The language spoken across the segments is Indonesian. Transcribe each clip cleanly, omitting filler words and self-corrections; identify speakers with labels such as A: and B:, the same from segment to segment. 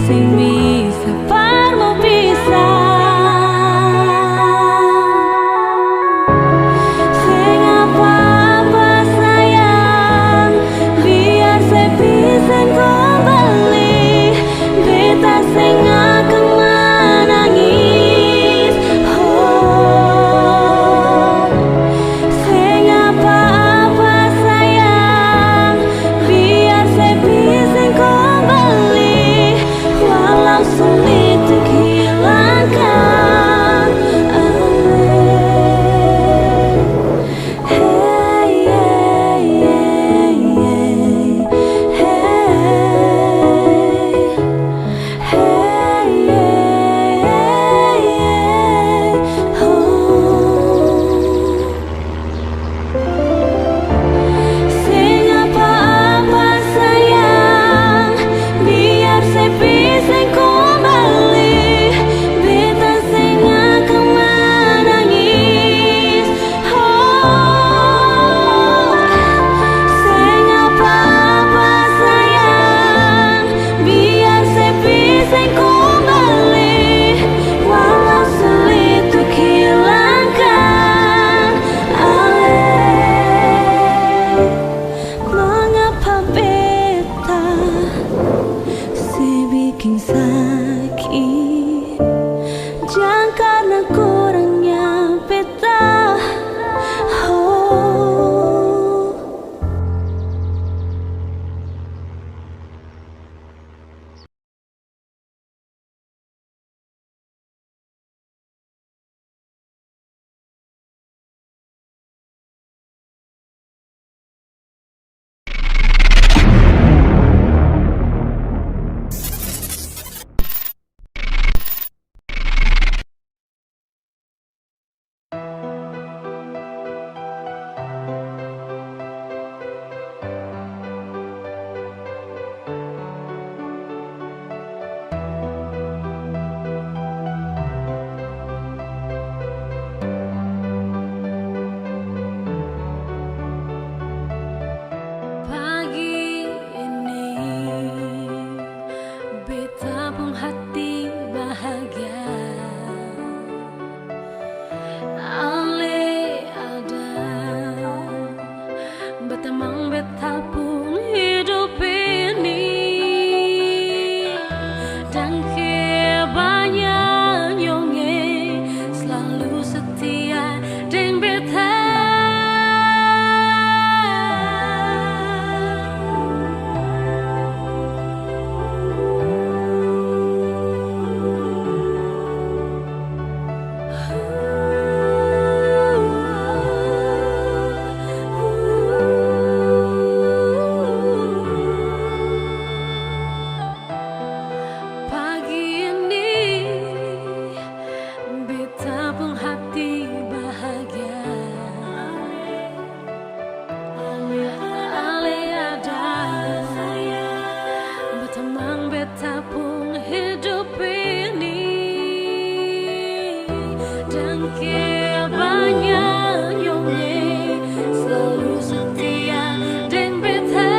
A: sing bisa parmo pisah. Sing apa-apa sayang, biar saya bisa kembali. Beta sing akan menangis. Oh, sing apa-apa sayang, biar saya bisa kembali. Walau sulit untuk hilangkan. Hey, hey, hey, hey, hey, hey, oh. Sing apa-apa sayang, biar saya bisa kembali. Beta sing akan menangis. Oh, sing apa-apa sayang, biar saya bisa kembali. Walau sulit untuk hilangkan. Mengapa beta bikin sakit? Jangan karena kurangnya beta. Oh, pagi ini beta pun hati bahagia. Ale ada berteman beta pun hidup ini. Dan kebanyak nyonge selalu setia dengan beta. Pagi ini beta pun hati bahagia. Ale ada berteman beta pun hidup ini. Dan kebanyak nyonge selalu setia dengan beta.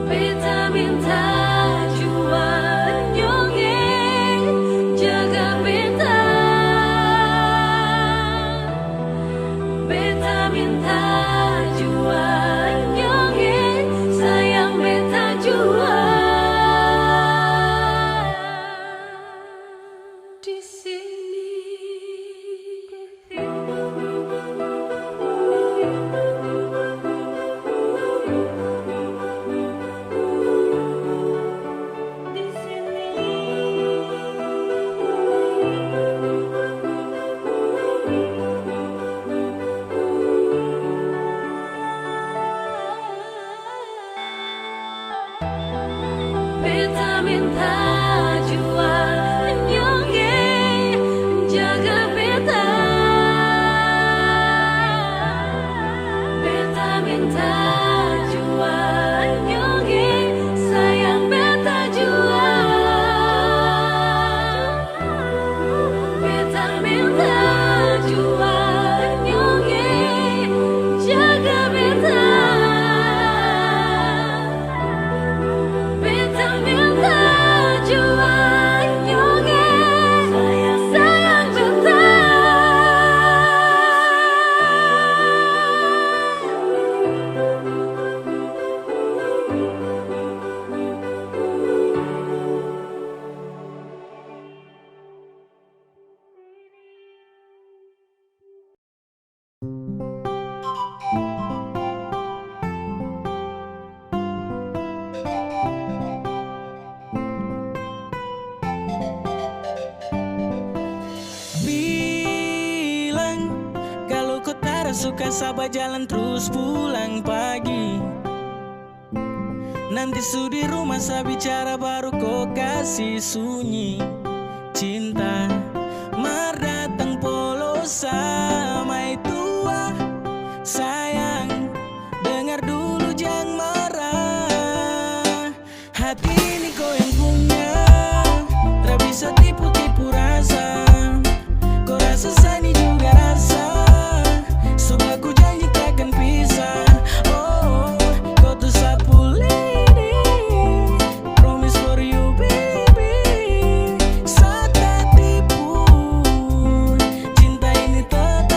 A: Beta minta beta jua nyonge sayang beta jua. Beta minta jua nyonge jaga beta. Beta minta jua nyonge sayang beta.
B: Bilang kalau kau tak suka sabar jalan terus pulang pagi. Nanti su di rumah saya bicara baru kau kasih sunyi. Cinta mar datang polos sama tua. Sayang dengar dulu jangan marah. Hati ini kau yang punya, tak bisa tipu-tipu rasa. Kau rasa sani juga rasa. Suka ku janji takkan pisah. Oh, kau tuh sapu lidi. Promise for you baby. Saat tak tipu, cinta ini tetap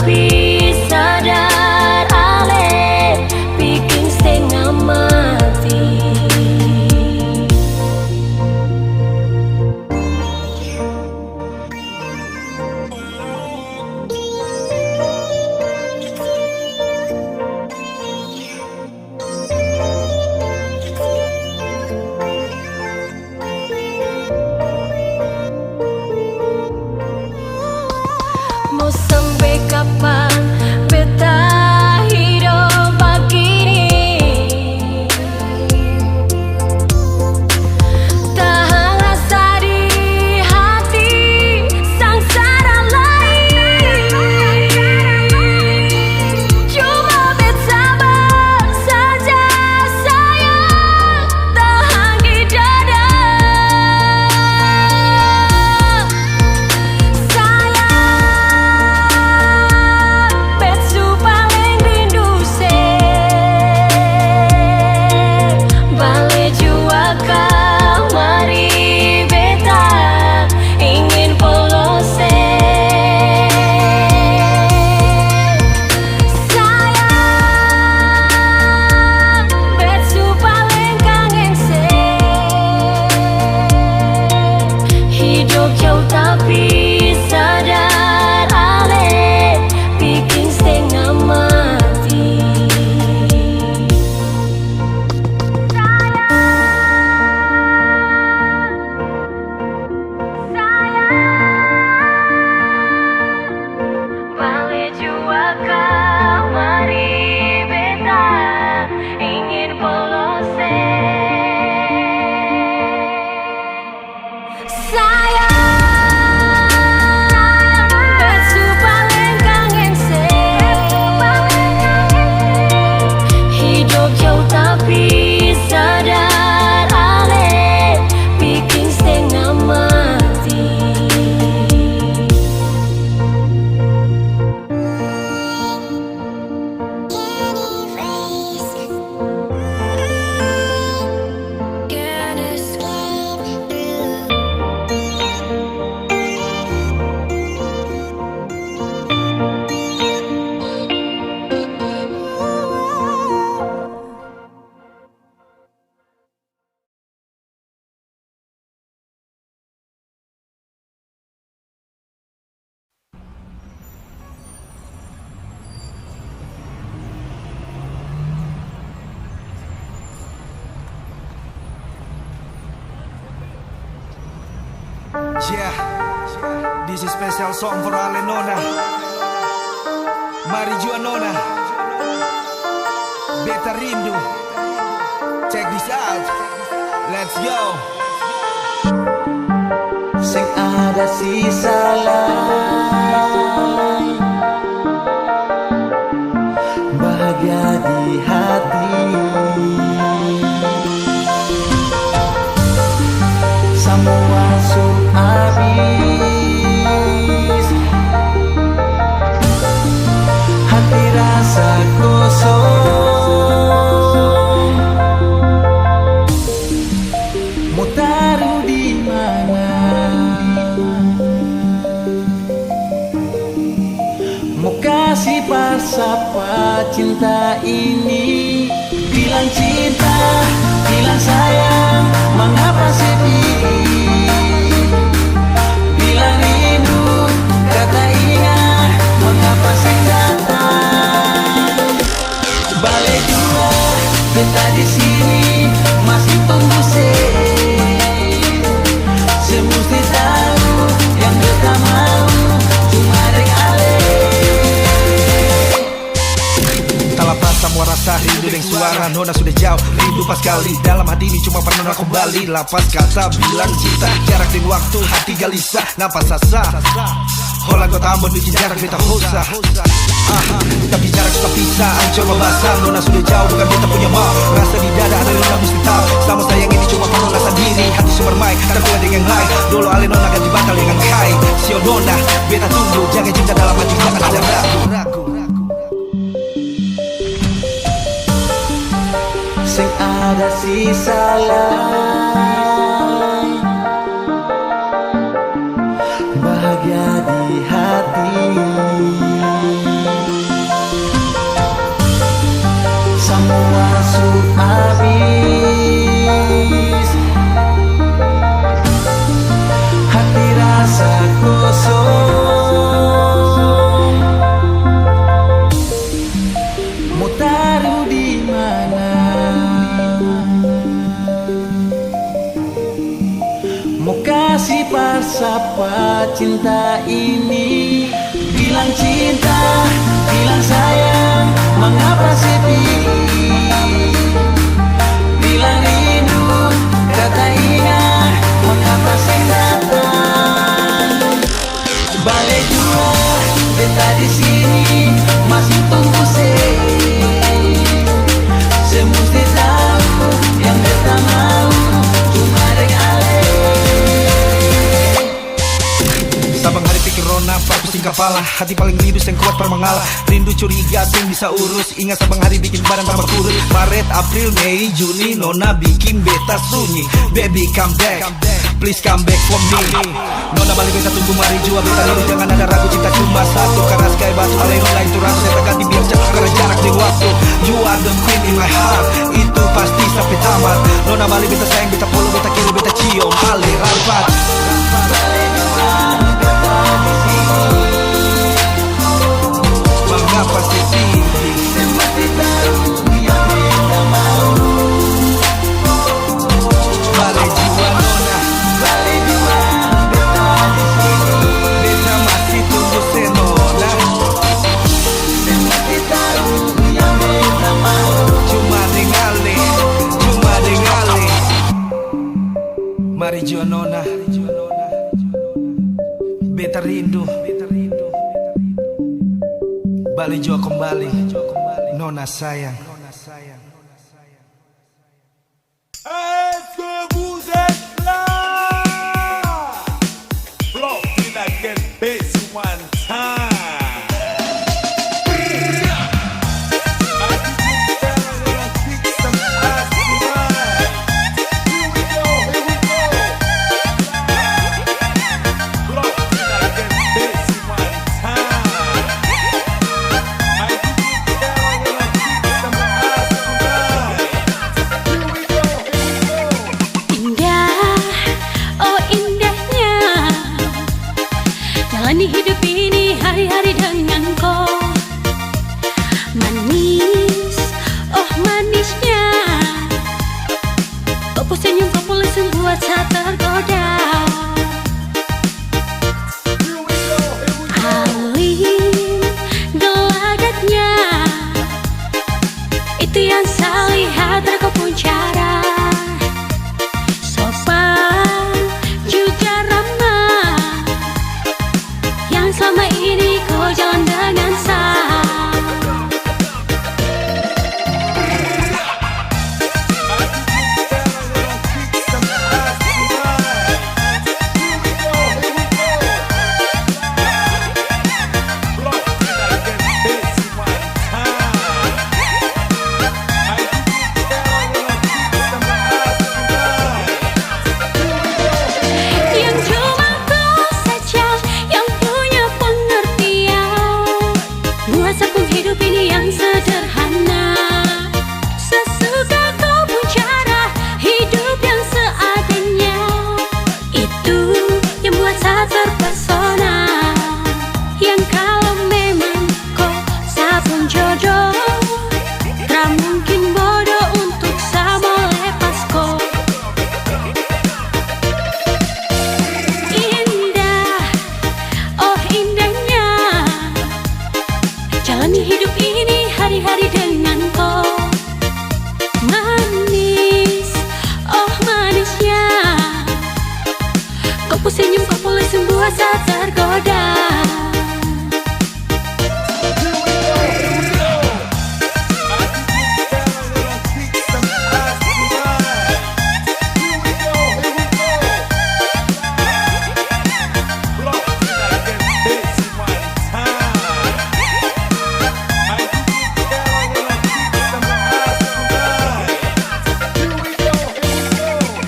A: tapi sadar ale bikin setengah mati. Mau sampai kapan beta hidup begini? Tahan rasa di hati sengsara lain. Cuma bersabar saja sayang, tahan di dada. Tapi sadar ale bikin setengah mati. Balik jua kamari beta ingin polose. Tapi sadar ale bikin setengah mati.
C: Yeah, this is special song for Ale Nona. Mari jua Nona, beta rindu. Check this out, let's go.
D: Sing ada sisa lain, bahagia di hati. Semua sun habis, hati rasa kosong. Mau taruh di mana? Mau kasih siapa cinta ini? Bilang cinta, bilang sayang, mengapa sedih? Bilang rindu, kata ingat, mengapa datang? Balik dua, beta di sini masih tunggu semesti tahu yang beta mau cuma deng ale.
C: Tak lepas semua rasa rindu dan suara Nona sudah jauh, rindu pas kali. Dalam hati ini cuma pernah kembali. Lapas kata bilang cinta, jarak dan waktu hati gelisah. Nampak sasa Hola kau tambah bikin jarak beta hosa. Tapi jarak kita pisah, coba basah. Nona sudah jauh, bukan beta punya mau. Rasa di dada ada Nona mesti tahu. Sama sayang ini cuma Nona sendiri. Hati super mic, tak kuat dengan lain. Dulu ale Nona ganti batal dengan kai. Sio Nona, beta tunggu. Jangan cinta dalam hati, jangan ada ragu.
D: Sing ada sisa lain, bahagia di hati. habis, hati rasa kosong. Mau taruh di mana? Mau kasih pas apa cinta ini? Bilang cinta, bilang sayang, mengapa sepi? Bilang rindu, kata ingat, mengapa sing datang? Balik jua, beta di sini masih tunggu semesti tahu yang beta mau cuma regale.
C: Sabang hari pikir rona, fokus tingkah pala. Hati paling rindu yang kuat per mengalah. Rindu curiga ting bisa urus. Ingat sabang hari bikin badan tambah kurus. Maret, April, Mei, Juni, Nona bikin beta sunyi. Baby come back, please come back for me. Nona balik beta tunggu mari jua. Beta rindu jangan ada ragu, cinta cuma satu. Karena sky batu alero lain tuh rasa. Saya ganti biar cepat karena jarak di waktu. You are the queen in my heart, itu pasti sampai tamat. Nona balik beta sayang, beta polo, beta kiri, beta cium. Ale rapat. Mengapa sepi?
D: Semesti tahu yang beta mau.
C: Balik jiwa nona,
D: Balik jua, beta di sini.
C: beta masih tunggu senona.
D: Semesti tahu yang beta mau.
C: Cuma dengale, cuma dengale. Mari jua nona, beta rindu. Balik jua kembali, nona sayang.
E: Est-ce que vous êtes là? Flopping again, bass one time.
A: Indah, oh indahnya jalani hidup ini hari-hari dengan kau. Manis, oh manisnya kau pun senyum, kau boleh buat saya tergoda. Alim, gelagatnya itu yang saya lihat dari kau pun cara. Sopan juga ramah, yang selama ini kau jalan dengan sah. Yang cuma kau saja yang punya pengertian, buat sepung hidup ini yang sederhana. Sesuka kau pun cara hidup yang seadanya, itu yang buat saya terpesona. Yang kalau memang kau sabun jodoh, tak mungkin bodoh untuk sama lepas kau. Indah, oh indahnya jalani hidup ini hari-hari dengan kau. Manis, oh manisnya kau pun senyum, kau boleh sembuh saat tergoda.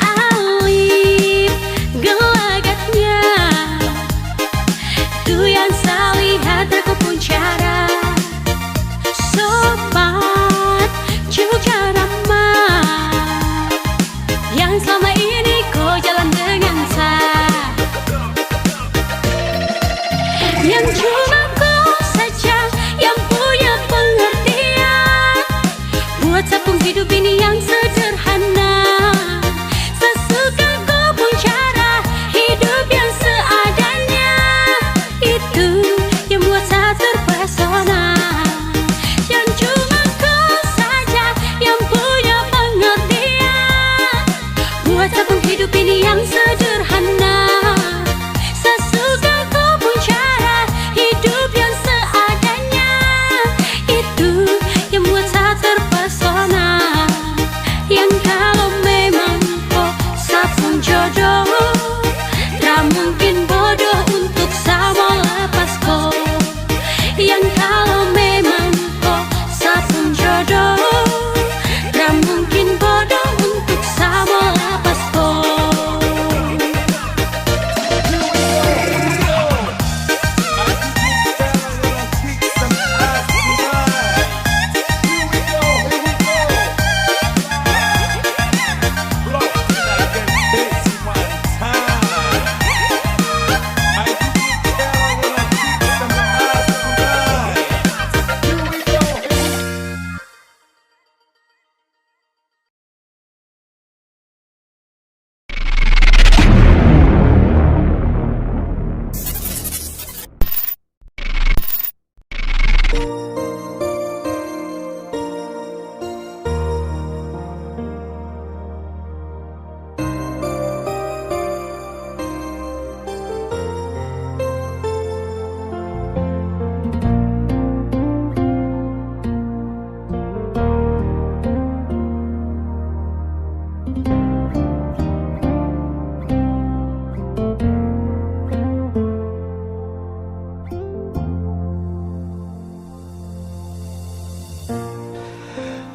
A: Alim, gelagatnya mungkin bodoh untuk sama lepas kau. Yang kalau memang kau satu jodoh, tak mungkin bodoh untuk sama lepas kau.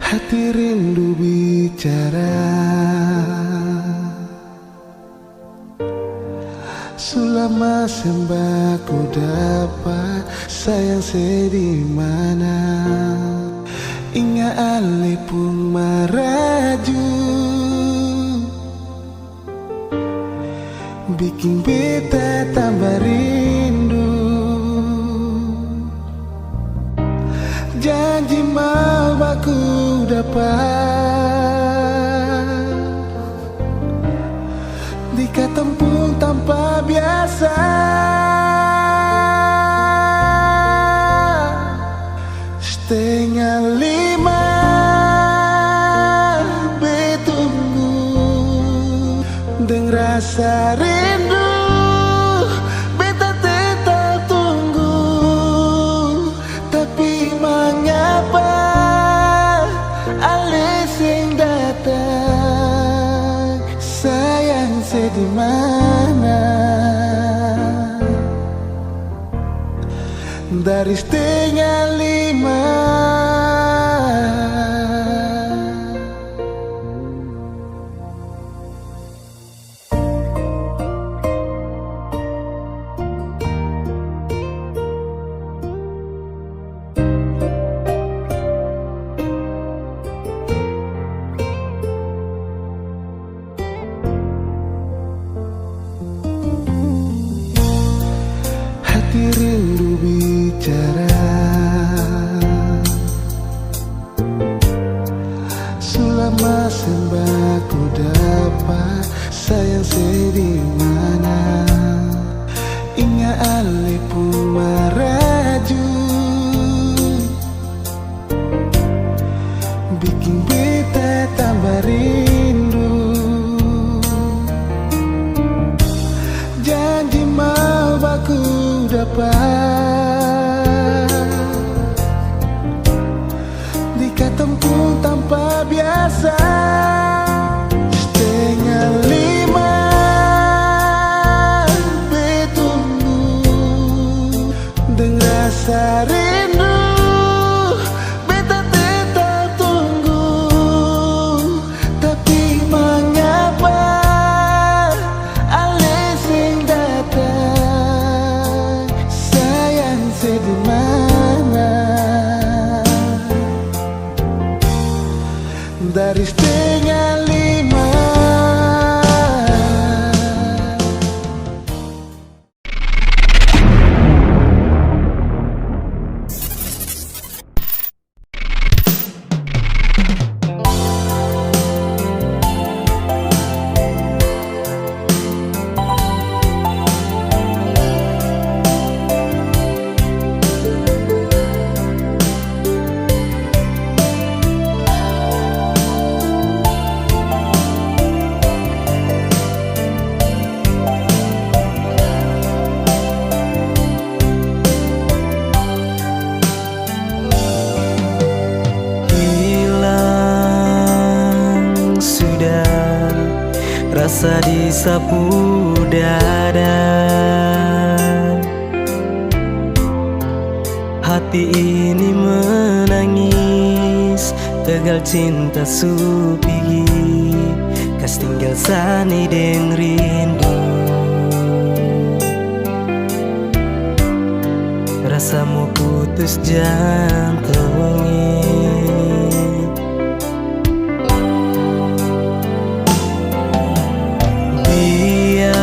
F: Hati rindu bicara, selama sembahku dapat sayang sedih mana. Ingat ale pun maraju, bikin beta tambah rindu. Janji mau aku dapat dikatempuh tanpa biasa. Setengah lima betunggu dengan rasa rindu. Beta tetap tunggu, tapi mengapa ale sing datang? Sayang sedih mana? Dari setengah lima. Hati rindu bicara, selama sembahku dapat sayang sedih mana. Ingat ale pun maraju, bikin beta tambah rindu. Janji mau aku dapat dikatempuh tanpa biasa. Setengah lima betunggu dengan rasa rindu. Beta tetap tunggu, tapi mengapa ale sing datang? Sayang sedih mana? Dari setengah lima.
D: Rasa disapu dada,
G: Hati ini menangis, tegal cinta supi, kas tinggal sani deng rindu. Rasamu putus jantungnya, biar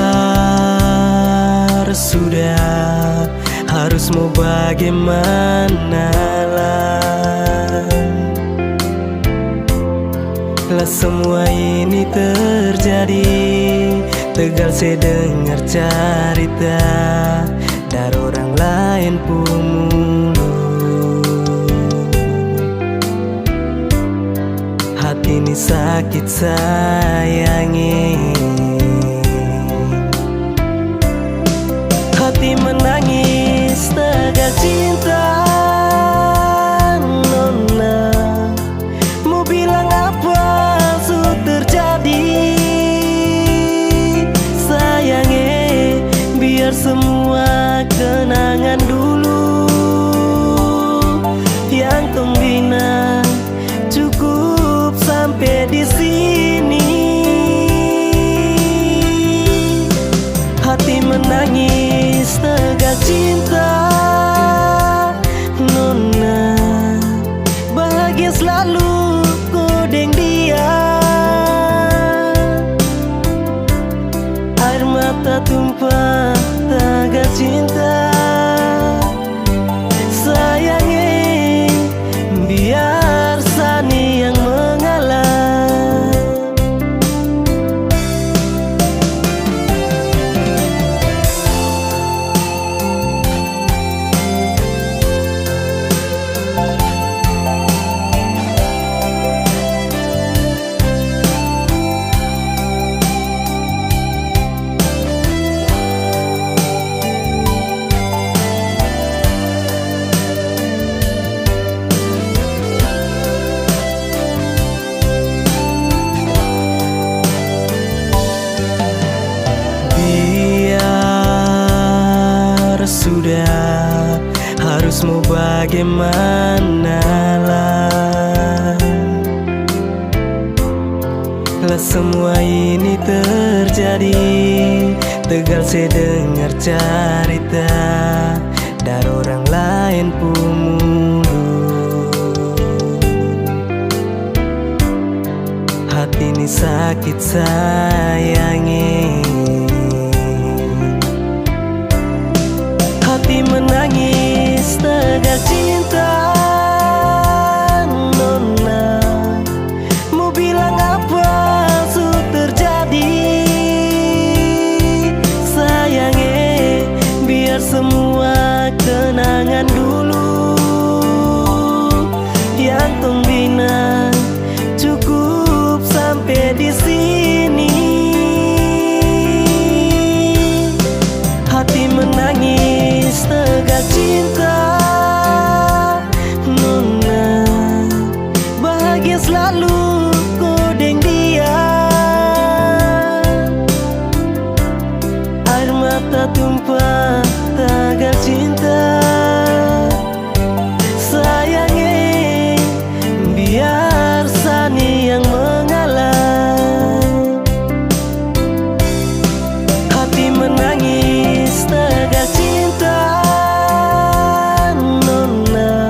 G: sudah, harus mau bagaimana lah. Lah semua ini terjadi, tegal saya dengar cerita dari orang lain pun mulu. Hati ini sakit sayangi, hati menangis tegal cinta. Nona, mau bilang apa sudah terjadi? Sayangnya biar semua kenangan dulu yang tong bina cukup sampai di sini. Hati menangis tegal cinta. Nona, bahagia selalu kodeng dia. Air mata tumpah tegal cinta. Sayangnya biar sani yang mengalah. Sudah, harus mau bagaimana lah. Lah semua ini terjadi, tegal saya dengar cerita dari orang lain pun mulu. Hati ini sakit sayangi, hati menangis tegal cinta. Nona, mau bilang apa sudah terjadi? Sayangnya biar semua kenangan dulu yang tong bina cukup sampai di sini. Hati menangis tegal cinta. Nona, bahagia selalu kodeng dia. Air mata tumpah tegal cinta. Sayangnya biar sani yang mengalah. Hati menangis tegal cinta. Nona,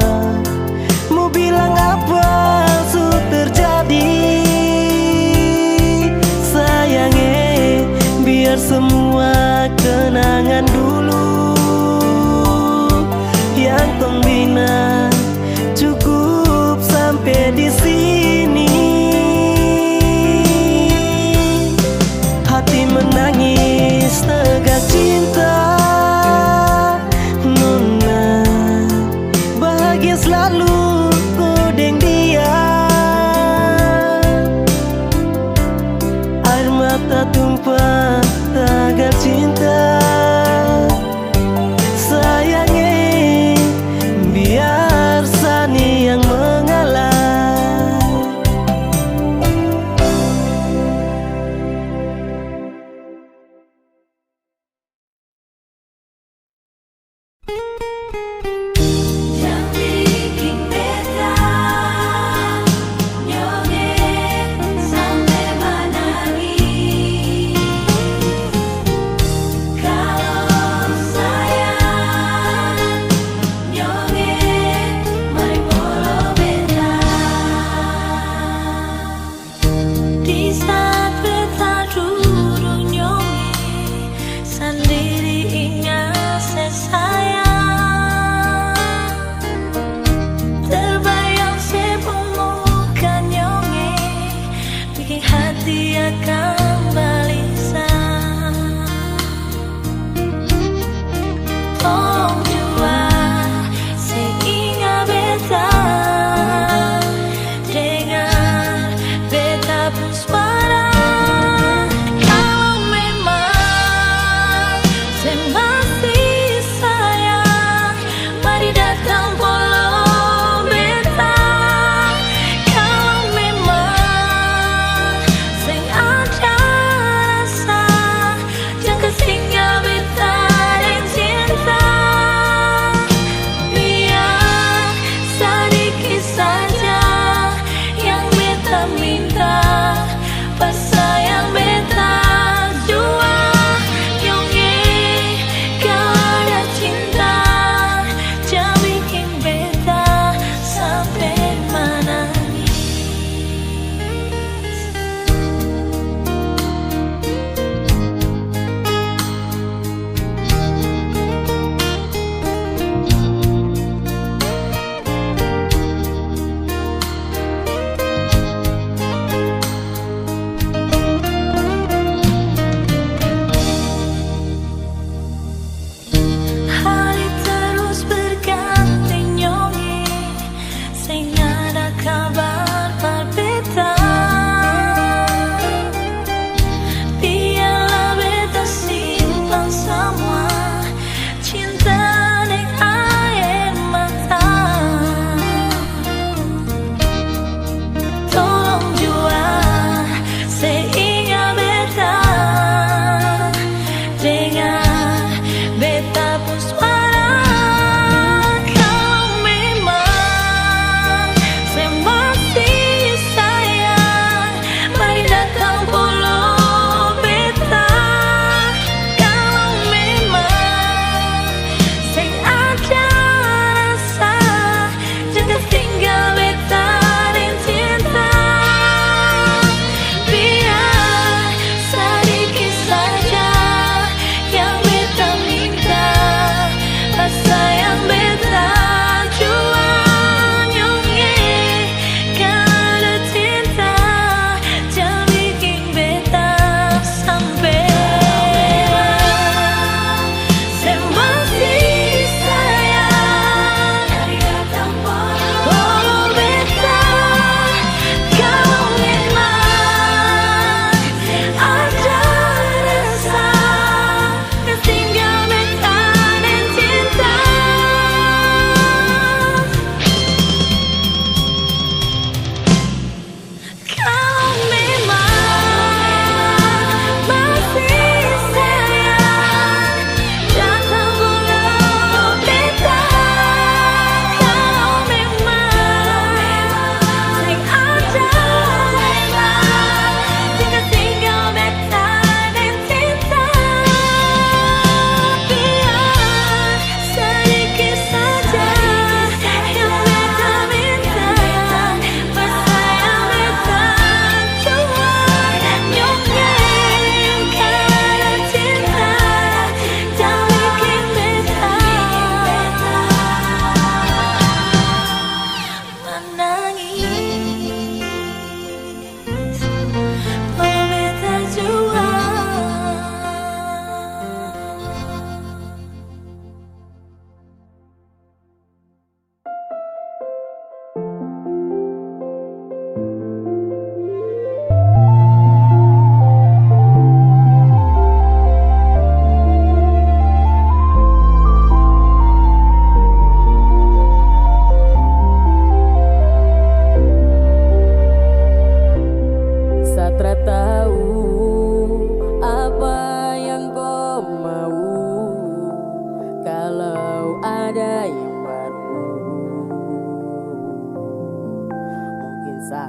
G: mau bilang apa sudah terjadi? Sayangnya biar semua kenangan dulu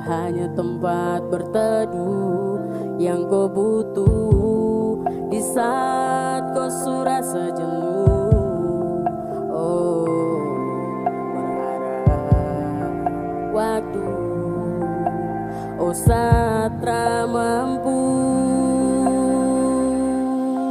H: hanya tempat berteduh yang kau butuh di saat kau surasa jenuh. Oh, berharap waktu, oh satra mampu.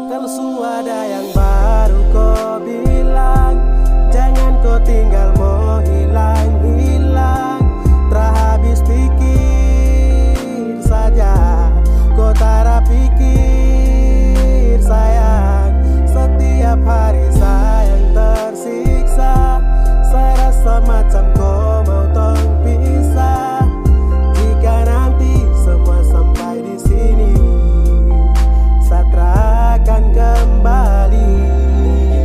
G: Kalau suada yang baru kau bilang, jangan kau tinggal mau hilang-hilang. Terhabis pikir saja, kau tara pikir sayang. Setiap hari sayang tersiksa, saya rasa macam kau mau tong pisah. Jika nanti semua sampai di sini, Satra akan kembali.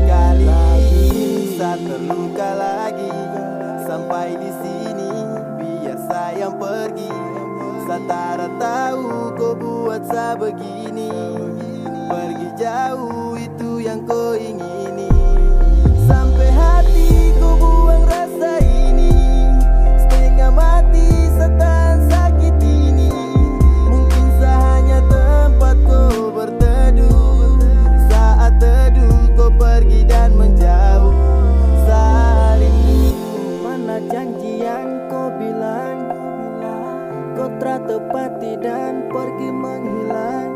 G: Kali lagi saat terluka lagi, sampai di sini biar sayang pergi. Satra tahu kau buat saya begini, pergi jauh itu yang kau ingini. Sampai hati kau buang rasa ini, setengah mati setan sakit ini. Mungkin hanya tempat kau berteduh, saat teduh kau pergi dan menjauh. Saling mana janji yang kau bilang, kau tepati dan pergi menghilang.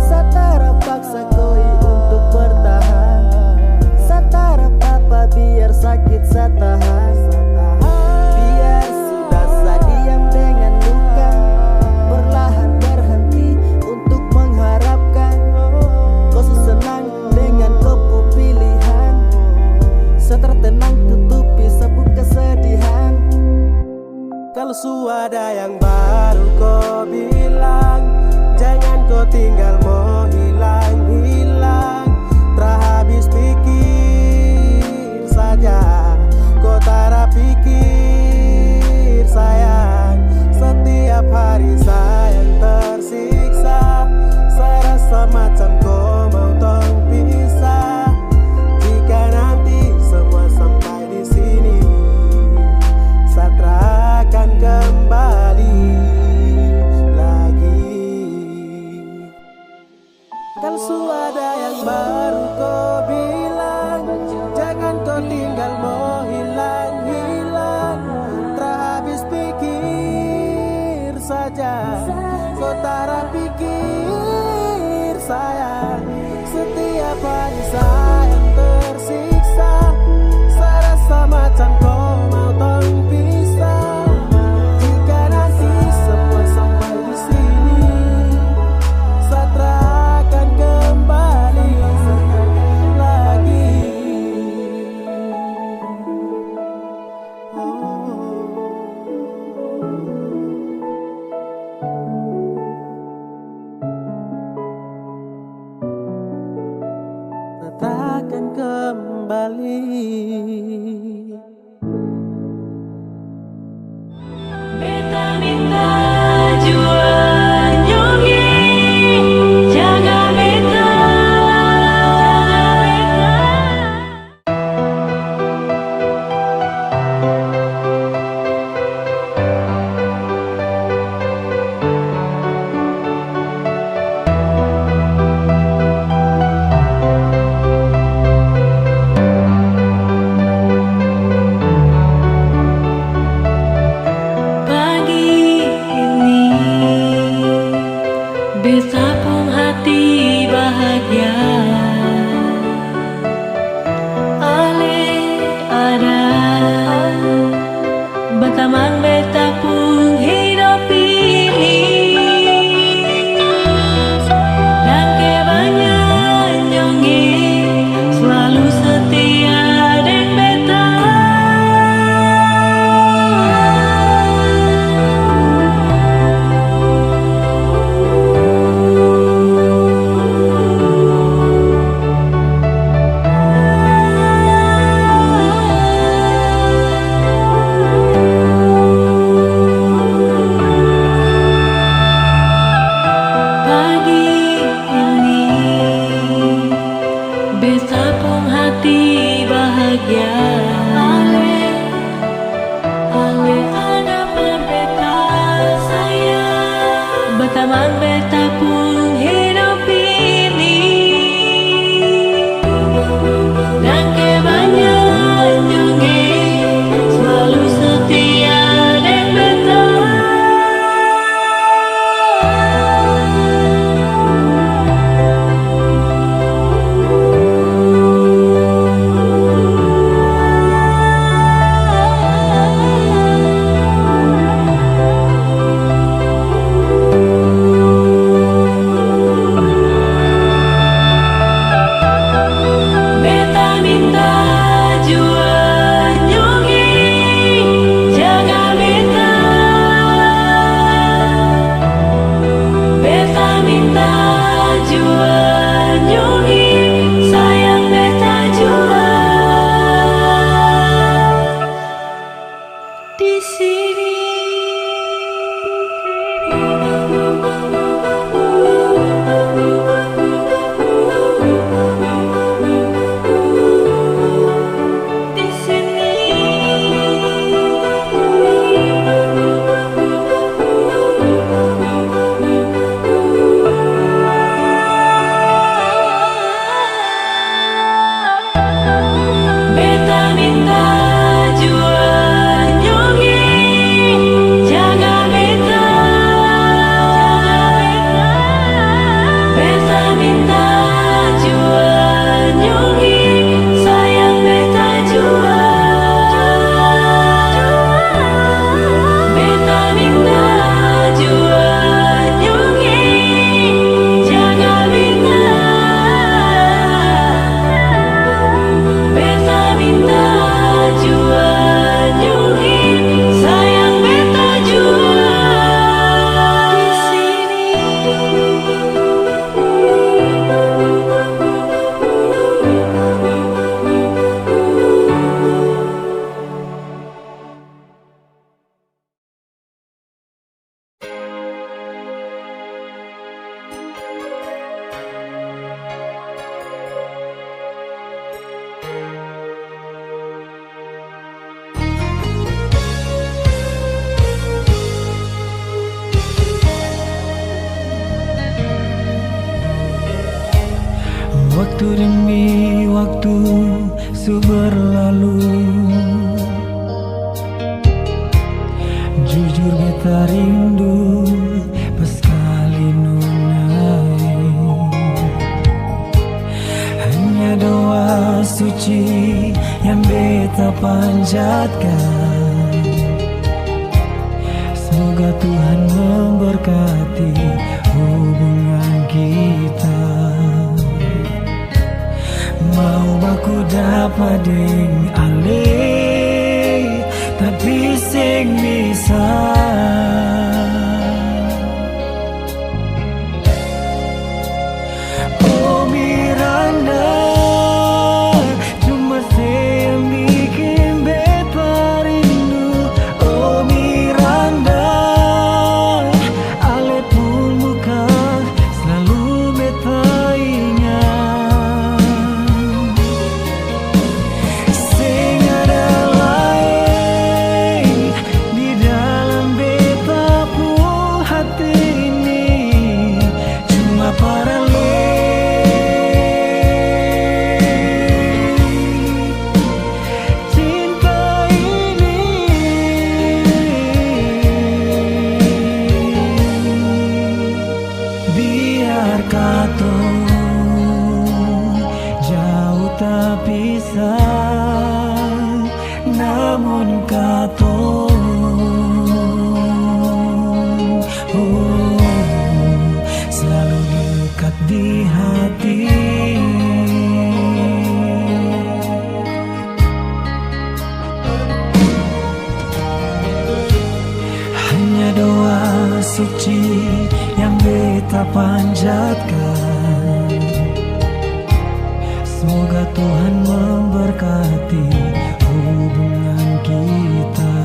G: Satara paksa kau untuk bertahan, Satara papa biar sakit saya tahan. Biar sudah saya diam dengan luka, perlahan berhenti untuk mengharapkan. Kau senang dengan kau pilihan, Satara tenang tutupi sabuk kesedihan. Kalau suada yang baru kau bilang, jangan kau tinggal mau hilang-hilang. Terhabis pikir saja, kau tara pikir sayang. Setiap hari sayang tersiksa, saya rasa macam kau mau tong pisah. Jika nanti semua sampai di sini, Satra akan kembali lagi. Kalau suada yang baru kau bilang, jangan kau tinggal mau hilang-hilang. Terhabis pikir saja, kau tara pikir sayang. Setiap hari sayang tersiksa, saya rasa macam kau mau tong pisah. Jika nanti semua sampai di sini, Satra akan kembali lagi. Satra akan kembali.
A: Beta minta jual nyongi, jaga beta. Pagi ini beta pun hati bahagia, ale ada berteman beta pun hidup ini. Dan kebanyakan nyongi selalu setia deng beta. Ale ada berbeda pengalaman beta pun hidup ini dan kebanyakannya selalu setia dan beta. Beta minta jua nyongi jaga beta. Beta minta jua nyongi sayang beta jua di sini. Di sini. Beta minta jua nyongi jaga beta. Beta minta jua nyongi sayang beta jua. Beta minta jua nyongi jaga beta. Beta minta jua nyongi sayang beta jua di sini.
B: Waktu demi waktu berlalu, jujur beta rindu paskali nunai. Hanya doa suci yang beta panjatkan, semoga Tuhan memberkati hubungan kita. Mau aku dapat deng ale, tapi sing bisa. Oh Miranda, cuma saya yang bikin beta rindu. Oh Miranda, ale pun bukan selalu beta ingat. Namun kata selalu dekat di hati. Hanya doa suci yang beta panjatkan, semoga Tuhan memberkati hubungan kita.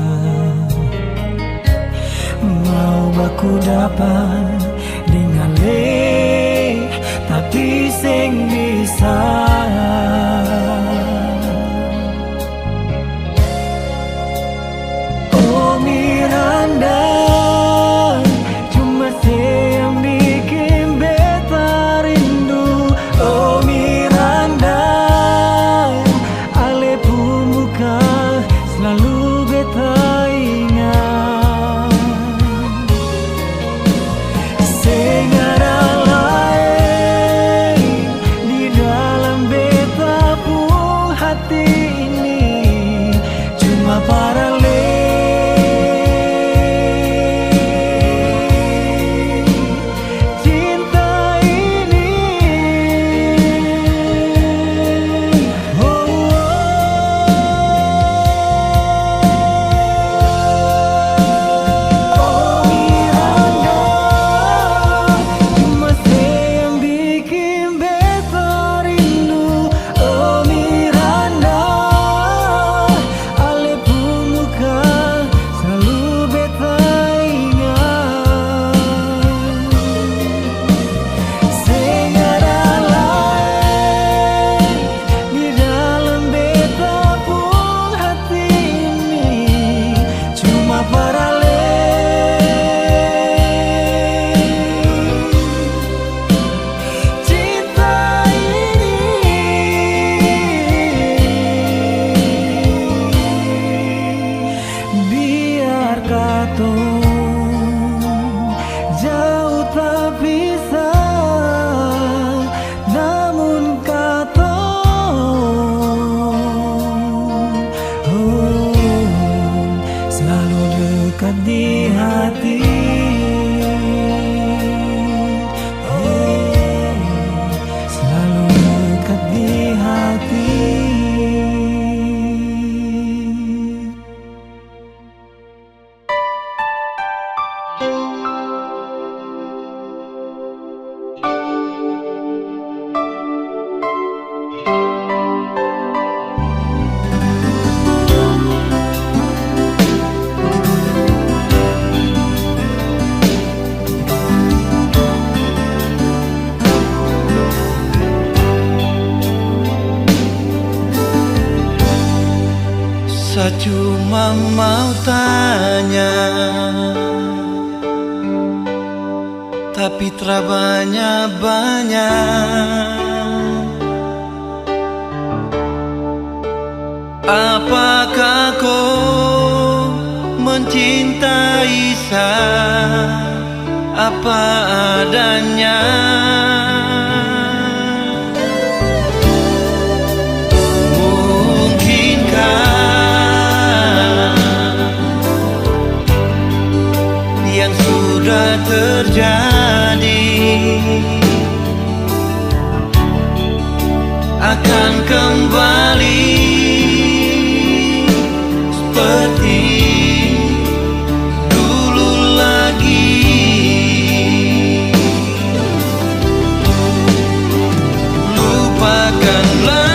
B: Mau baku dapat dengan le, tapi sing bisa. Oh Miranda, cuma saya yang
G: Saya cuma mau tanya, tapi terabanya banyak. Apakah kau mencintai saya apa adanya? Yang sudah terjadi akan kembali seperti dulu lagi. Lupakanlah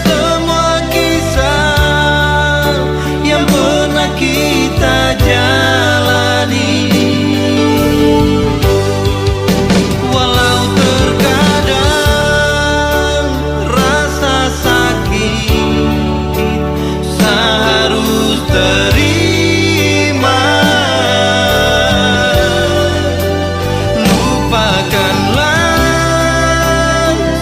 G: semua kisah yang pernah kita jalani. Walau terkadang rasa sakit seharus terima. Lupakanlah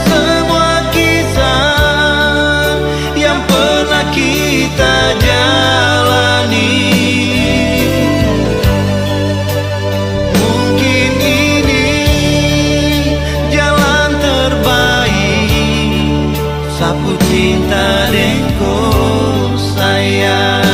G: semua kisah yang pernah kita jalani. Mungkin ini jalan terbaik, sapu cinta dengko sayang.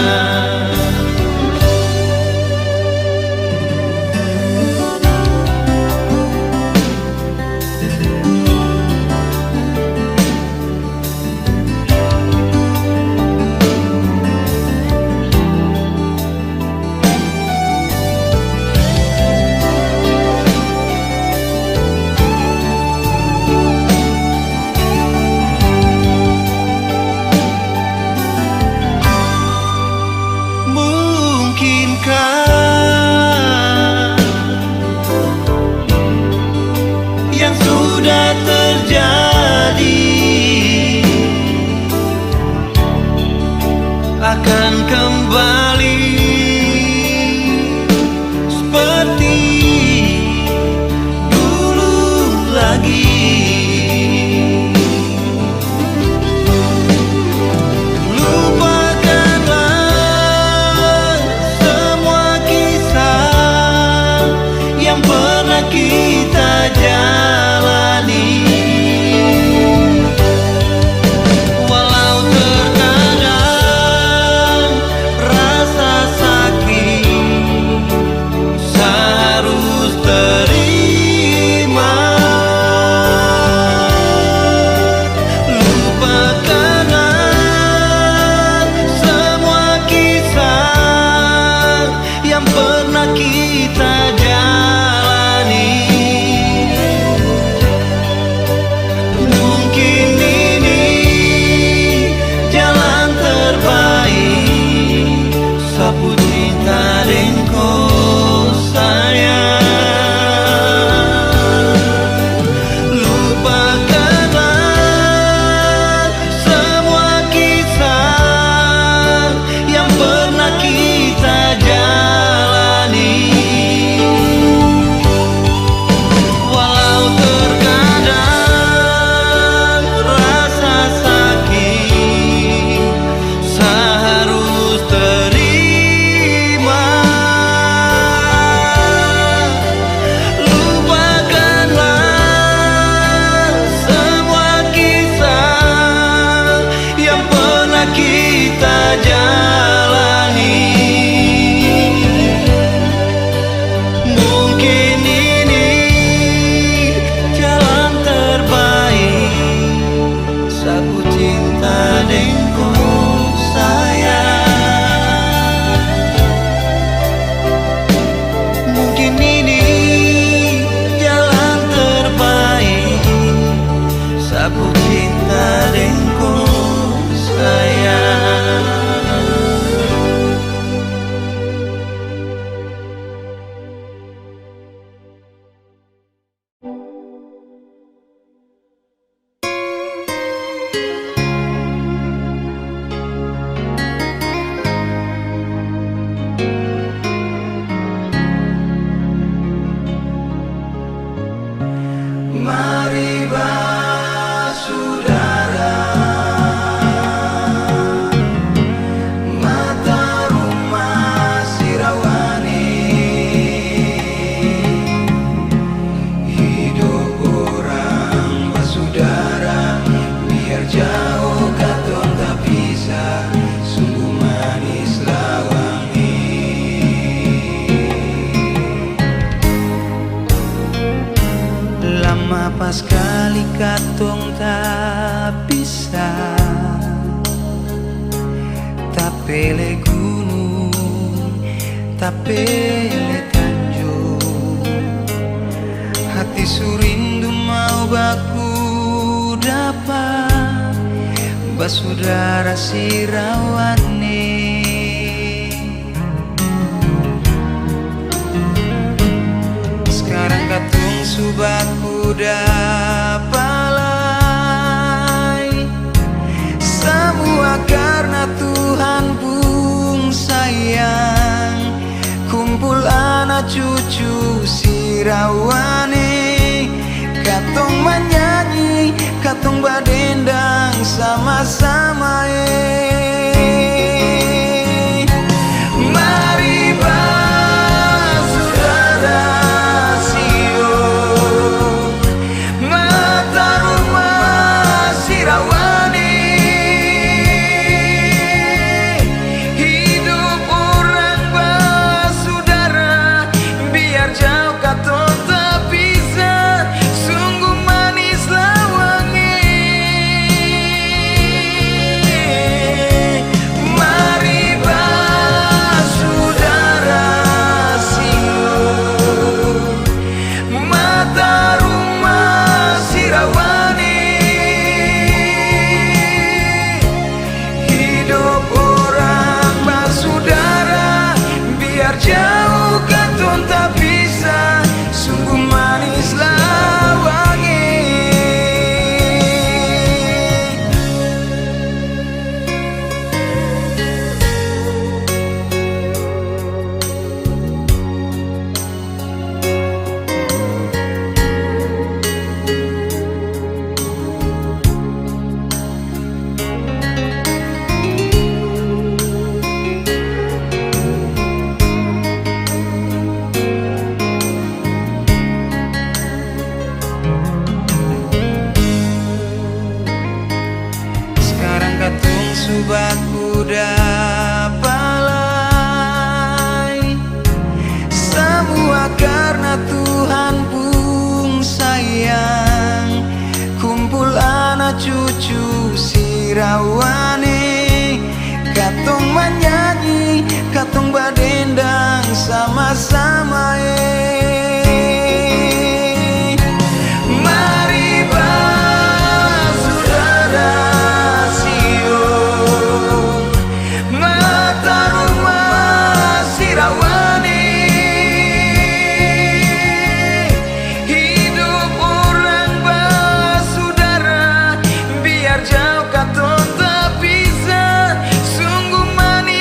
D: katong tak bisa, tak pele gunung, tak pele tanjung. Hati surindu mau baku dapat basudara sirawane. Sekarang katung subaku dapalai, semua karena Tuhan pun sayang. Kumpul anak cucu sirawane, katong menyanyi, katong badendang sama-sama. Mari saudara sio, mata rumah sirawane. Hidup orang basudara, biar jauh katong tak bisa, sungguh manis lawangi. Mari basudara sio, mata rumah sirawane. Hidup orang basudara, biar jauh katong tak bisa, sungguh manis lawangi. Sekarang katung subaku dapalai, semua karena Tuhan pun sayang. Kumpul anak cucu sirawane, katong menyanyi, katong badendang sama-sama. Mari basudara sio, mata rumah sirawane. Hidup orang basudara, biar jauh katong tak bisa, sungguh manis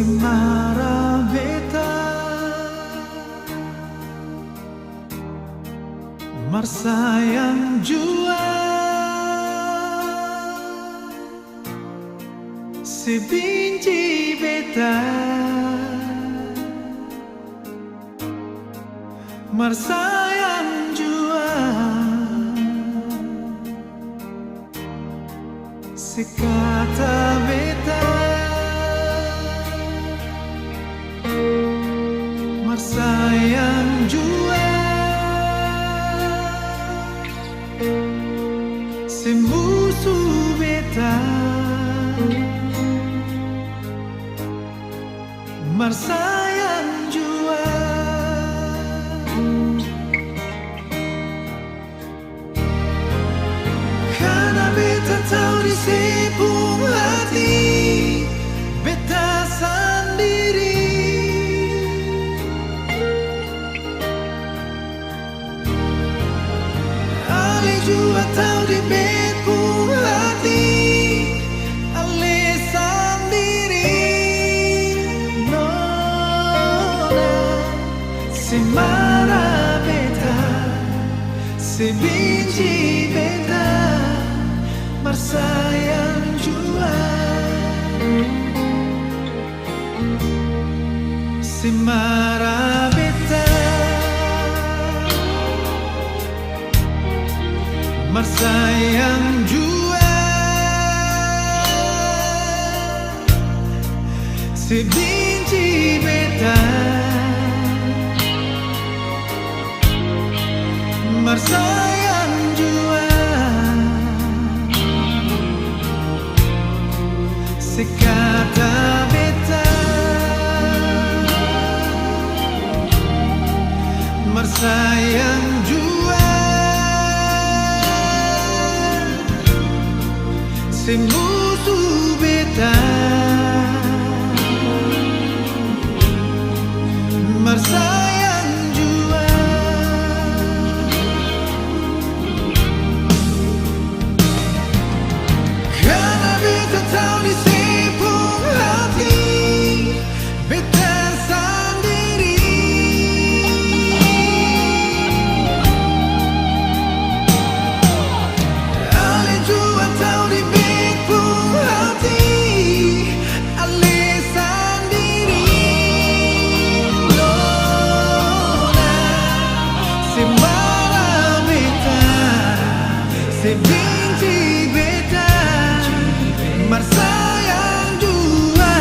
F: Semara beta Marsayang jua Sebinci beta Marsayang jua Sekata beta Marsayang jua Semusuh beta Marsayang jua Karena beta tahu di sepung hati beta sendiri Ale jua tahu di sepung hati Ale sendiri Nona Semara beta Sebenci beta Marsayang jua Semara beta Marsayang jua Sebenci beta Marsayang jua Sekata beta Marsayang jua Semusuh beta Marsayang jua Karena beta tahu di sepung hati beta sendiri Ale jua tahu di sepung hati Ale sendiri Nona Semara beta Sebenci beta Marsayang jua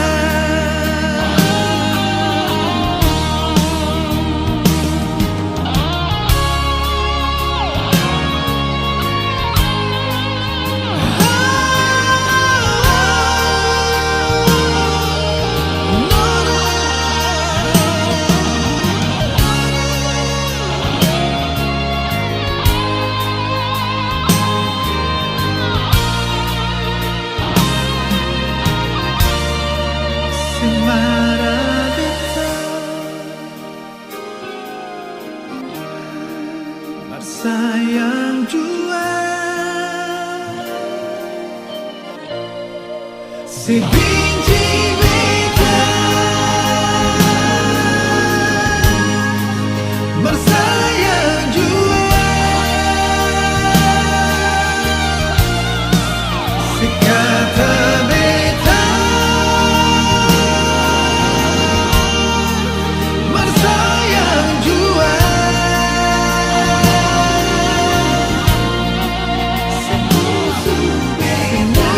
F: Semara beta Marsayang jua Sebenci beta Marsayang jua Sekata beta Marsayang jua Semusuh beta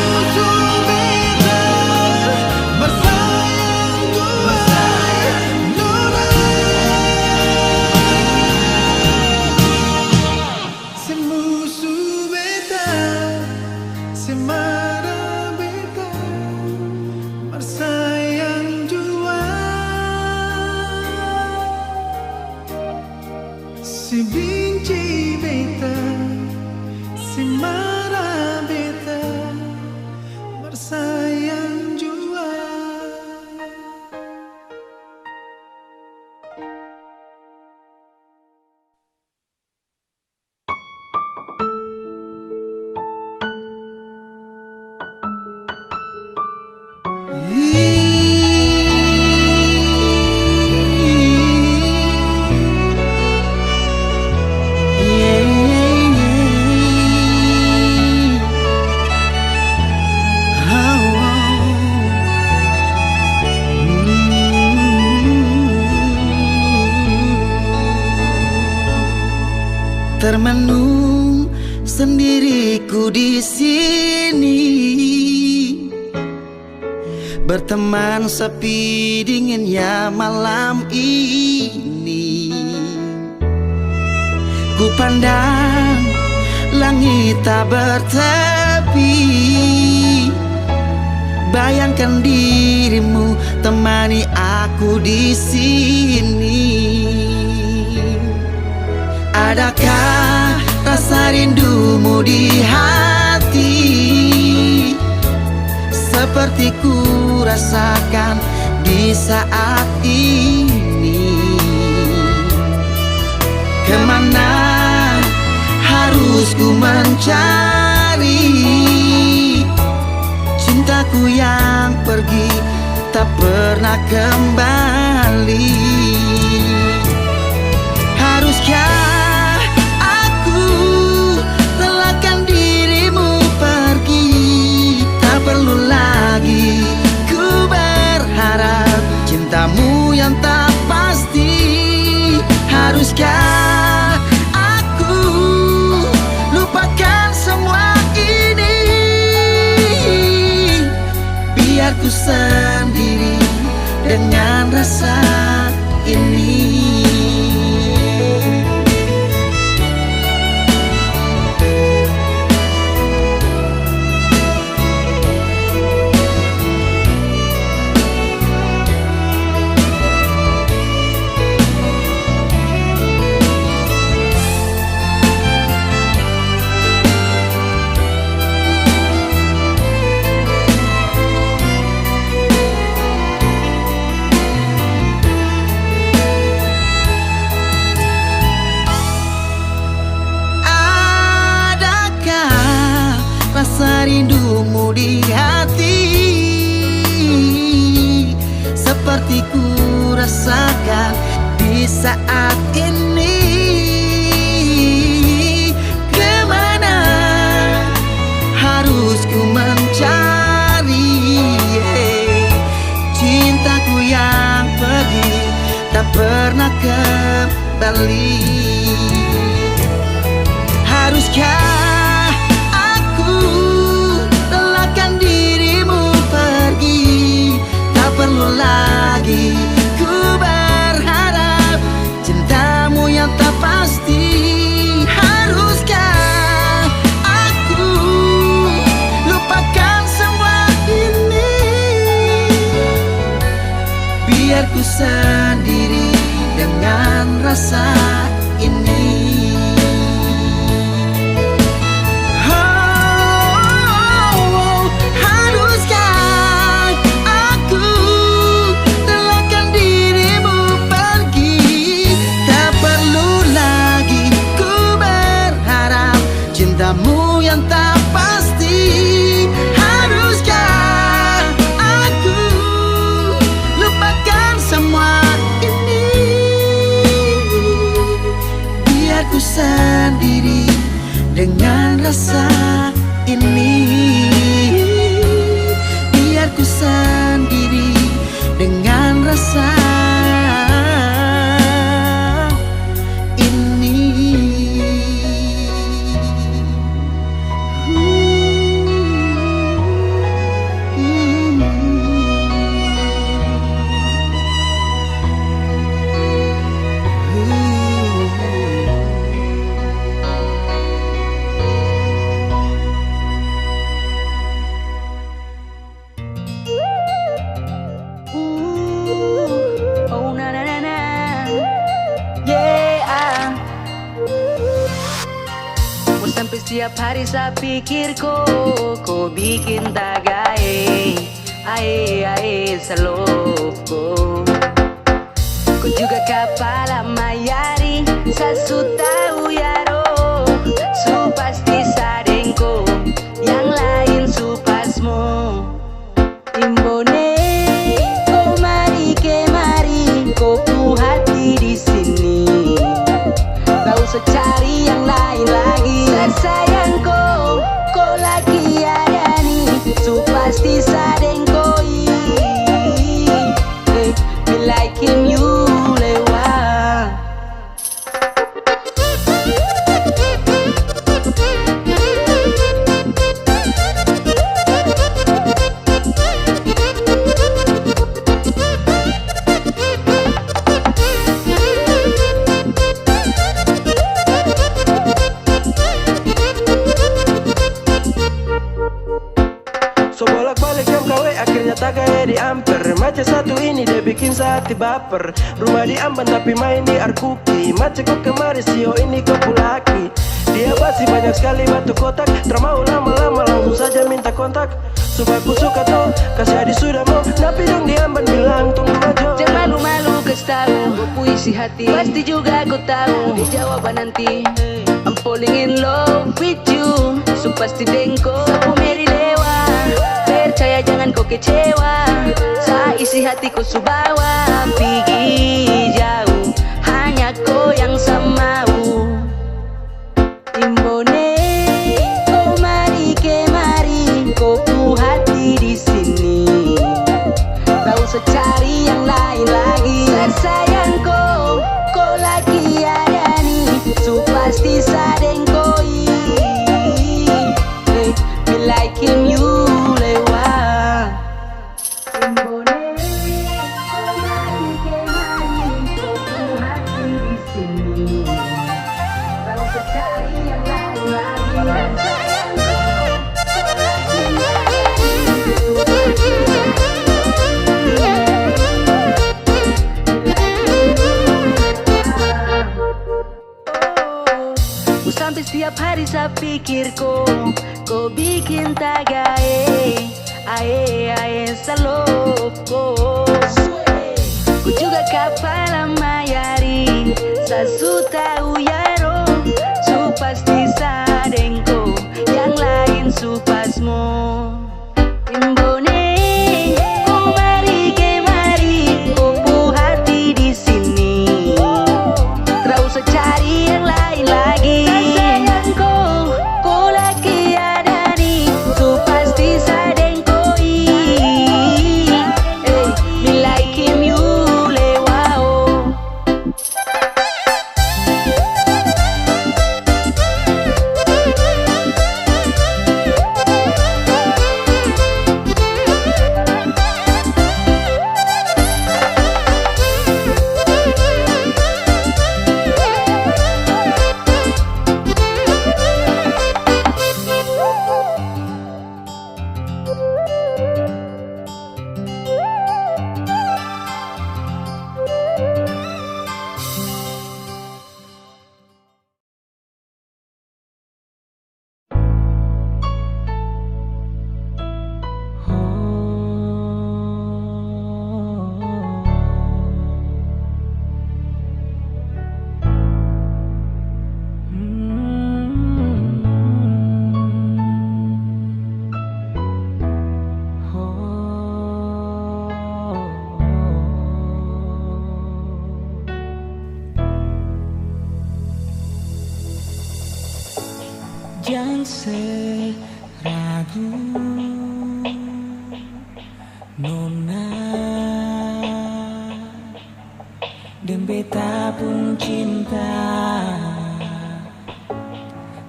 I: di sini, berteman sepi dinginnya malam ini. Ku pandang langit tak bertepi, bayangkan dirimu temani aku di sini. Adakah rasa rindumu di hati, seperti ku rasakan di saat ini? Kemana harus ku mencari cintaku yang pergi tak pernah kembali? Haruskah aku relakan dirimu pergi? Tak perlu lagi ku berharap cintamu yang tak pasti. Haruskah aku lupakan semua ini, biar ku sendiri dengan rasa ini. Rasa rindumu di hati, seperti ku rasakan di saat ini. Kemana harus ku mencari cintaku yang pergi tak pernah kembali? Haruskah perlu lagi ku berharap cintamu yang tak pasti? Haruskah aku lupakan semua ini, biar ku sendiri dengan rasa ini? Cintamu yang tak pasti. Haruskah aku lupakan semua ini, biar ku sendiri dengan rasa ini, biar ku sendiri dengan rasa
J: setiap hari saya pikir kau bikin tagai ae seloko. Ku juga kepala mayari sasu tahu yaro, su pasti sadengko yang lain su pasmo. Imbone kau mari kemari, kau ku hati di sini. Tak usah cari yang lain lagi. Sayangku, kau lagi ada nih, su pasti sadengkoi. Me liking you lewat.
K: So bolak-balik jam KW akhirnya tak kayak di Amper. Macet satu ini dia bikin hati baper. Rumah di Amban tapi main di Arkuki. Macet kok kemari sio ini ke Pulaki. Dia pasti banyak sekali batu kotak. Termau lama-lama langsung saja minta kontak. Supaya aku suka tuh kasih adi sudah mau. Tapi dong di Amban bilang tunggu aja.
J: Jangan malu-malu kasih tahu gue puisi hati. Pasti juga aku tahu di jawaban nanti. I'm falling in love with you. So pasti dengko sapu meri lewa. Percaya jangan kau kecewa. Saya isi hatiku subawa. Pergi jauh hanya kau yang sama. Timbone kau mari kemari. Kau pu hati di sini. Tak usah cari yang lain lagi. Sayangku kau lagi ada nih. So pasti sadeng koi. Me like him you lewat. Timbone kau mari kemari. Kau pu hati di sini. Tak usah cari yang lain lagi. Sampai setiap hari saya pikir kau bikin tagae, ae saloko. Ku juga kapal mayari, sasu tahu yaro, su pasti sadengko, yang lain su pasmo. Timbone, kau mari kemari, kau pu hati di sini. Tak usah cari yang lain lagi.
B: Jangan seragu Nona dan beta pun cinta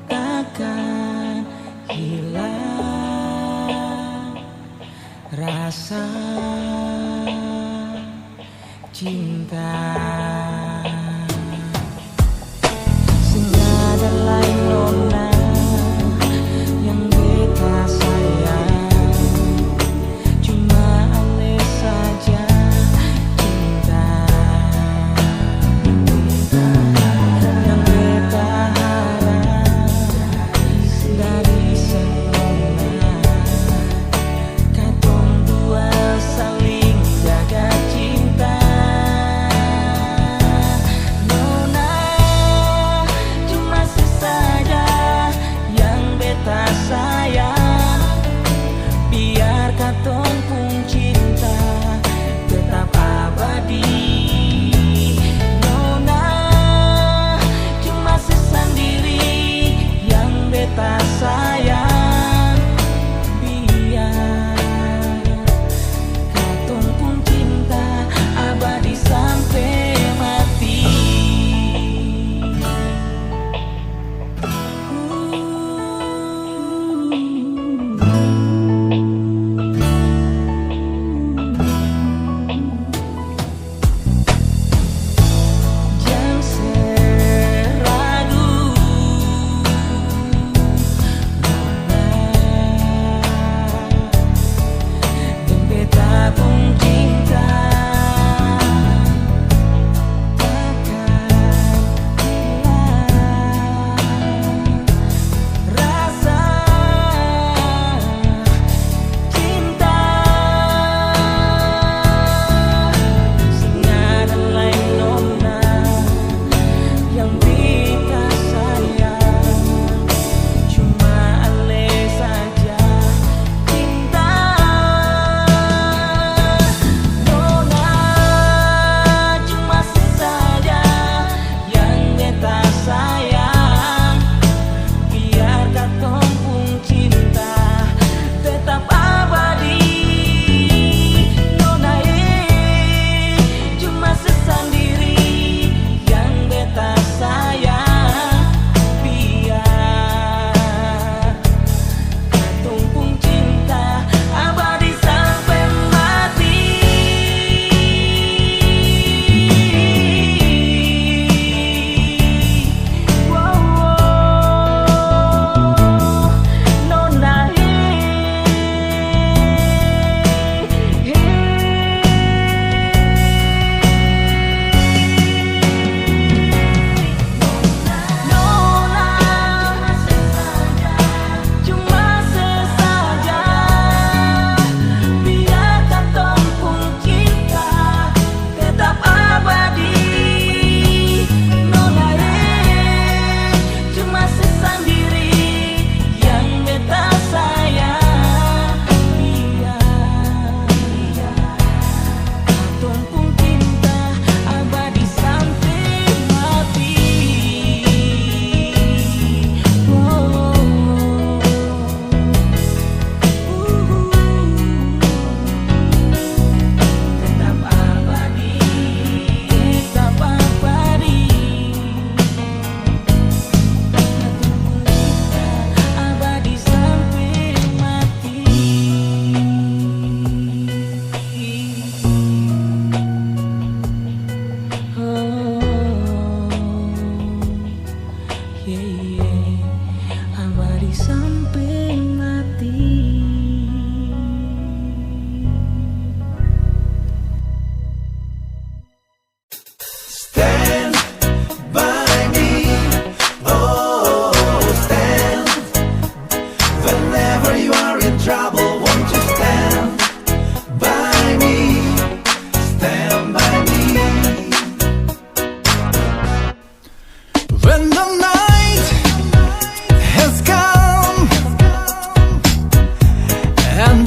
B: takkan hilang rasa cinta. Senada lain nona yang beta sayang, cuma aneh saja cinta yang beta harap dari senona. Katong dua saling jaga cinta. Nona cuma sesaja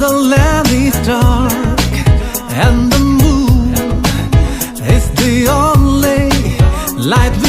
F: the land is dark and the moon is the only light